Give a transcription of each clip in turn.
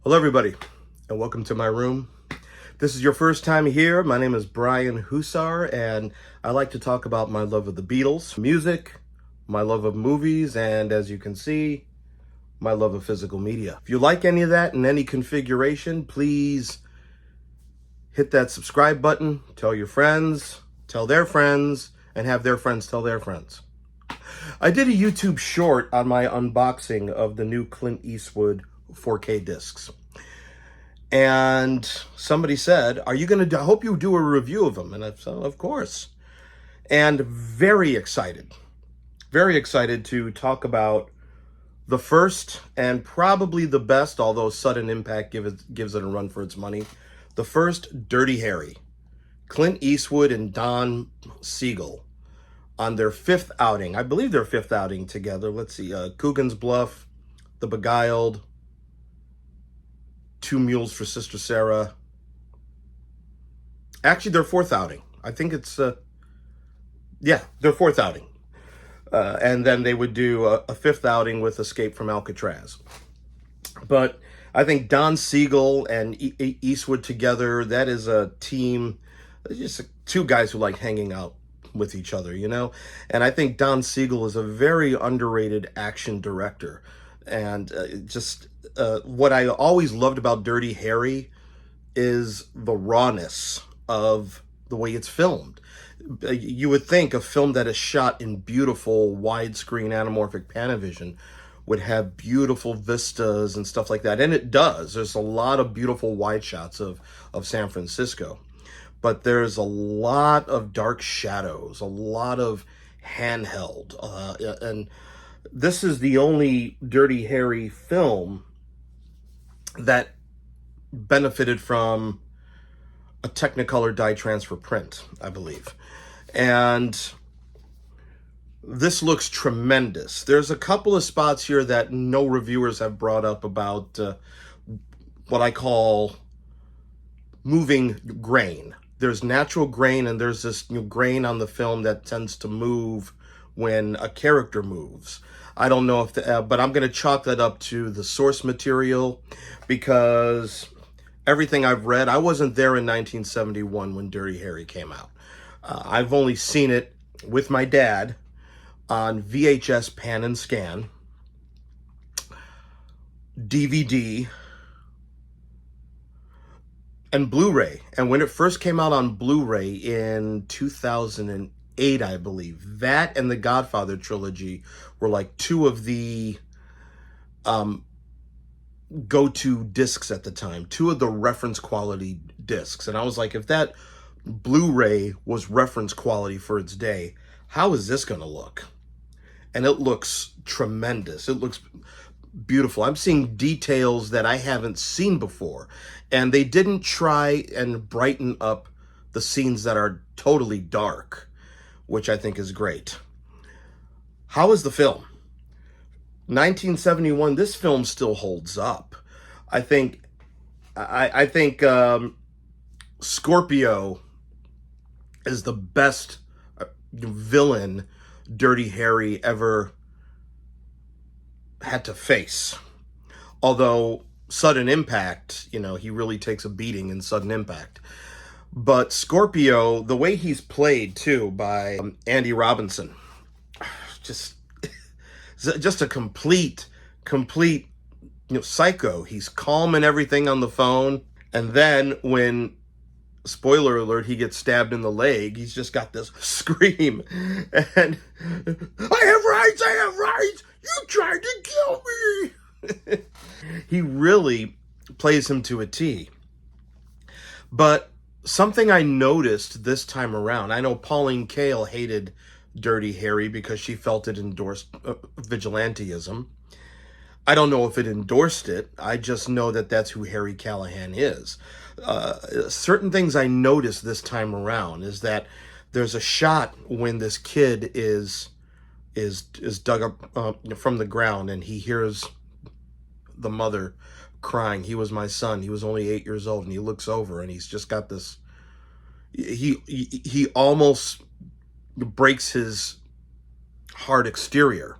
Hello, everybody, and welcome to my room. This is your first time here. My name is Brian Hussar, and I like to talk about my love of the Beatles, music, my love of movies, and as you can see, my love of physical media. If you like any of that in any configuration, please hit that subscribe button, tell your friends, tell their friends, and have their friends tell their friends. I did a YouTube short on my unboxing of the new Clint Eastwood 4K discs. And somebody said, "Are you going to, I hope you do a review of them." And I said, "Of course." And very excited to talk about the first and probably the best, although Sudden Impact gives it a run for its money, the first Dirty Harry, Clint Eastwood and Don Siegel on their fifth outing. I believe their fifth outing together. Let's see, Coogan's Bluff, The Beguiled, Two Mules for Sister Sarah. Actually, their fourth outing. I think it's, their fourth outing. And then they would do a fifth outing with Escape from Alcatraz. But I think Don Siegel and Eastwood together, that is a team, just two guys who like hanging out with each other, you know? And I think Don Siegel is a very underrated action director. And what I always loved about Dirty Harry is the rawness of the way it's filmed. You would think a film that is shot in beautiful widescreen anamorphic Panavision would have beautiful vistas and stuff like that. And it does. There's a lot of beautiful wide shots of San Francisco. But there's a lot of dark shadows, a lot of handheld. And this is the only Dirty Harry film that benefited from a Technicolor dye transfer print, I believe. And this looks tremendous. There's a couple of spots here that no reviewers have brought up about what I call moving grain. There's natural grain, and there's this grain on the film that tends to move when a character moves. I don't know if, but I'm going to chalk that up to the source material, because everything I've read, I wasn't there in 1971 when Dirty Harry came out. I've only seen it with my dad on VHS pan and scan, DVD, and Blu-ray. And when it first came out on Blu-ray in 2008, I believe, that and the Godfather trilogy were like two of the go-to discs at the time, two of the reference quality discs. And I was like, if that Blu-ray was reference quality for its day, how is this going to look? And it looks tremendous. It looks beautiful. I'm seeing details that I haven't seen before. And they didn't try and brighten up the scenes that are totally dark, which I think is great. How is the film? 1971, this film still holds up. I think Scorpio is the best villain Dirty Harry ever had to face. Although Sudden Impact, he really takes a beating in Sudden Impact. But Scorpio, the way he's played too by Andy Robinson, just a complete psycho. He's calm and everything on the phone, and then when, spoiler alert, he gets stabbed in the leg, he's just got this scream, and I have rights, you tried to kill me. He really plays him to a T. But something I noticed this time around, I know Pauline Kael hated Dirty Harry because she felt it endorsed vigilantism. I don't know if it endorsed it. I just know that that's who Harry Callahan is. Certain things I noticed this time around is that there's a shot when this kid is dug up from the ground, and he hears the mother crying, "He was my son. He was only 8 years old." And he looks over, and he's just got this. He almost breaks his hard exterior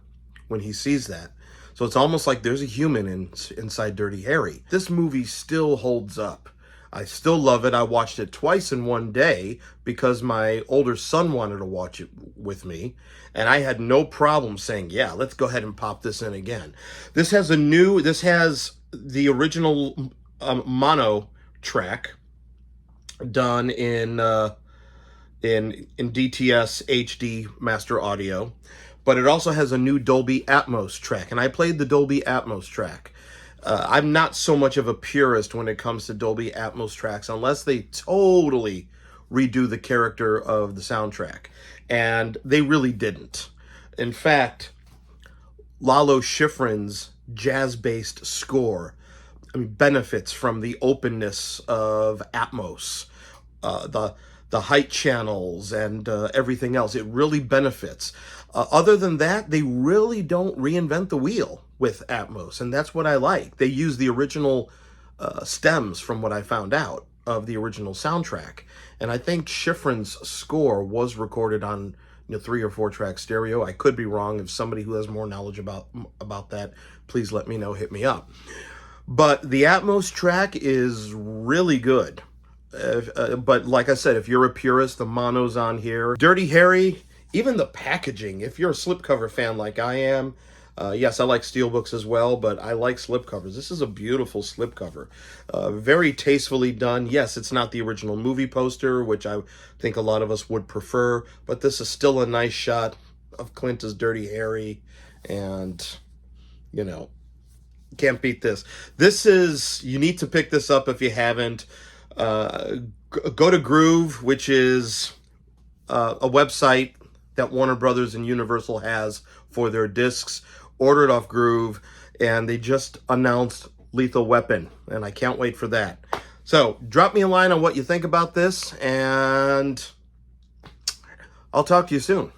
when he sees that. So it's almost like there's a human inside Dirty Harry. This movie still holds up. I still love it. I watched it twice in one day because my older son wanted to watch it with me. And I had no problem saying, yeah, let's go ahead and pop this in again. This has the original mono track done in DTS HD Master Audio, but it also has a new Dolby Atmos track, and I played the Dolby Atmos track. I'm not so much of a purist when it comes to Dolby Atmos tracks unless they totally redo the character of the soundtrack, and they really didn't. In fact, Lalo Schifrin's jazz-based score benefits from the openness of Atmos, the height channels, and everything else. It really benefits. Other than that, they really don't reinvent the wheel with Atmos, and that's what I like. They use the original stems, from what I found out, of the original soundtrack. And I think Schifrin's score was recorded on 3 or 4 track stereo. I could be wrong. If somebody who has more knowledge about that, please let me know, hit me up. But the Atmos track is really good. But like I said, if you're a purist, the mono's on here. Dirty Harry, even the packaging, if you're a slipcover fan like I am, yes, I like steelbooks as well, but I like slipcovers. This is a beautiful slipcover. Very tastefully done. Yes, it's not the original movie poster, which I think a lot of us would prefer, but this is still a nice shot of Clint as Dirty Harry, and, can't beat this. You need to pick this up if you haven't. Go to Groove, which is a website that Warner Brothers and Universal has for their discs. Order it off Groove, and they just announced Lethal Weapon, and I can't wait for that. So drop me a line on what you think about this, and I'll talk to you soon.